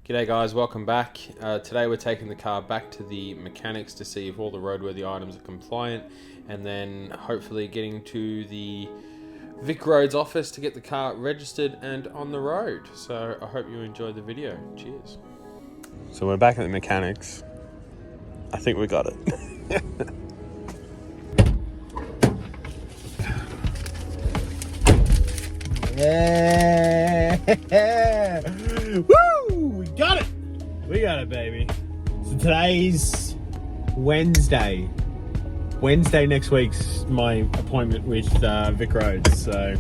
G'day guys, welcome back. Today we're taking the car back to the mechanics to see if all the roadworthy items are compliant, and then hopefully getting to the Vic Roads office to get the car registered and on the road. So I hope you enjoyed the video. Cheers. So we're back at the mechanics. I think we got it. Yeah! Woo! We got it! We got it, baby. So today's Wednesday. Wednesday next week's my appointment with Vic Roads. So,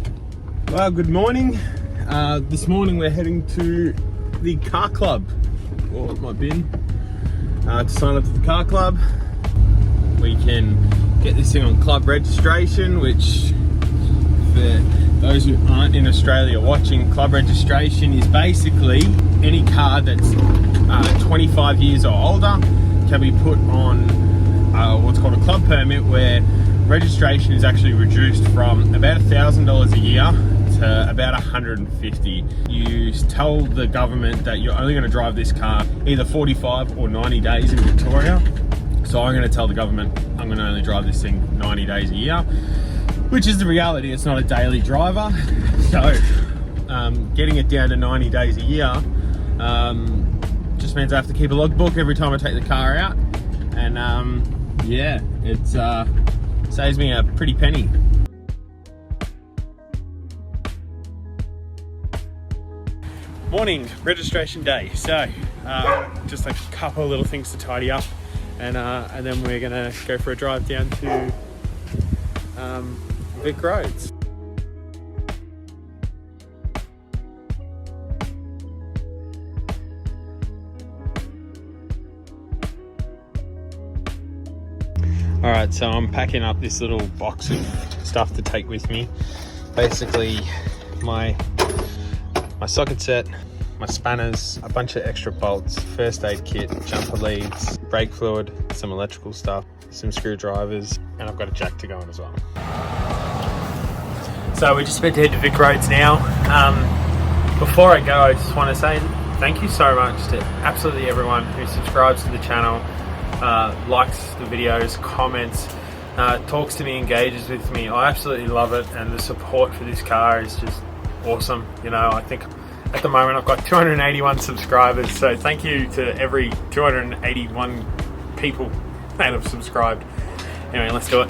well, good morning. This morning we're heading to the car club. Oh, my bin. To sign up to the car club. We can get this thing on club registration, which for those who aren't in Australia watching, club registration is basically any car that's 25 years or older can be put on what's called a club permit, where registration is actually reduced from about $1,000 a year to about $150. You tell the government that you're only going to drive this car either 45 or 90 days in Victoria. So I'm going to tell the government I'm going to only drive this thing 90 days a year, which is the reality. It's not a daily driver. So getting it down to 90 days a year just means I have to keep a logbook every time I take the car out. And yeah, it saves me a pretty penny. Morning, registration day. So just a couple of little things to tidy up, and then we're gonna go for a drive down to Vic Roads. Alright, so I'm packing up this little box of stuff to take with me. Basically my socket set, my spanners, a bunch of extra bolts, first aid kit, jumper leads, brake fluid, some electrical stuff, some screwdrivers, and I've got a jack to go on as well. So we're just about to head to Vic Roads now. Before I go, I just want to say thank you so much to absolutely everyone who subscribes to the channel, likes the videos, comments, talks to me, engages with me. I absolutely love it, and the support for this car is just awesome. You know, I think at the moment I've got 281 subscribers, so thank you to every 281 people that have subscribed. Anyway, let's do it.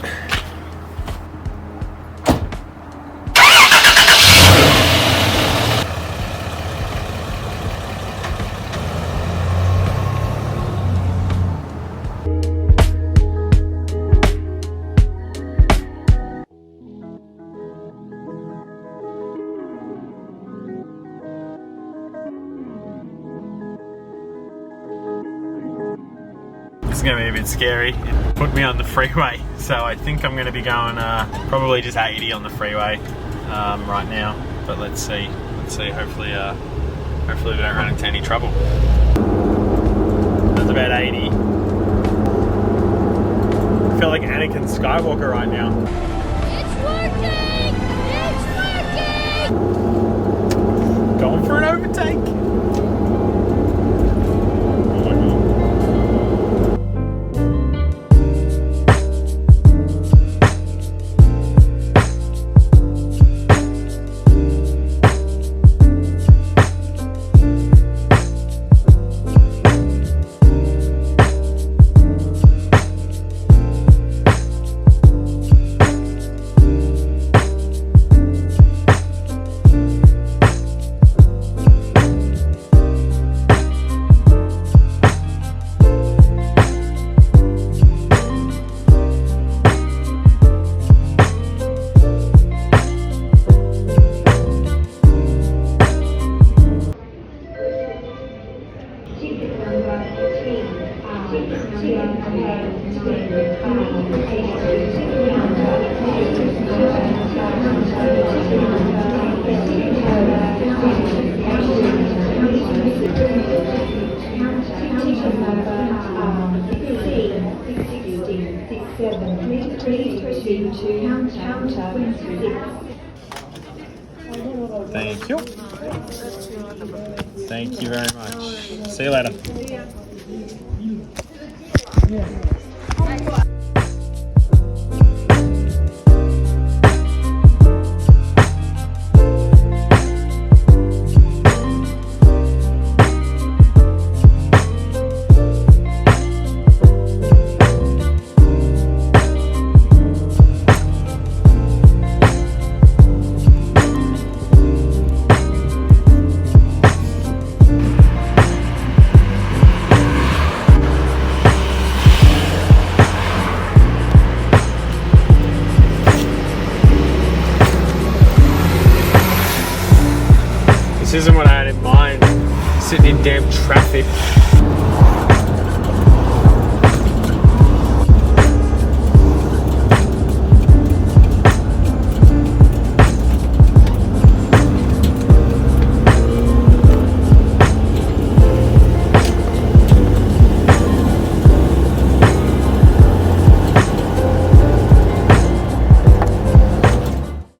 It's going to be a bit scary. It put me on the freeway, so I think I'm going to be going probably just 80 on the freeway right now. But let's see. Hopefully, hopefully we don't run into any trouble. That's about 80. I feel like Anakin Skywalker right now. It's working! It's working! Going for an overtake. Please proceed to counter 26. Thank you. Thank you very much. See you later. This isn't what I had in mind. Sitting in damn traffic.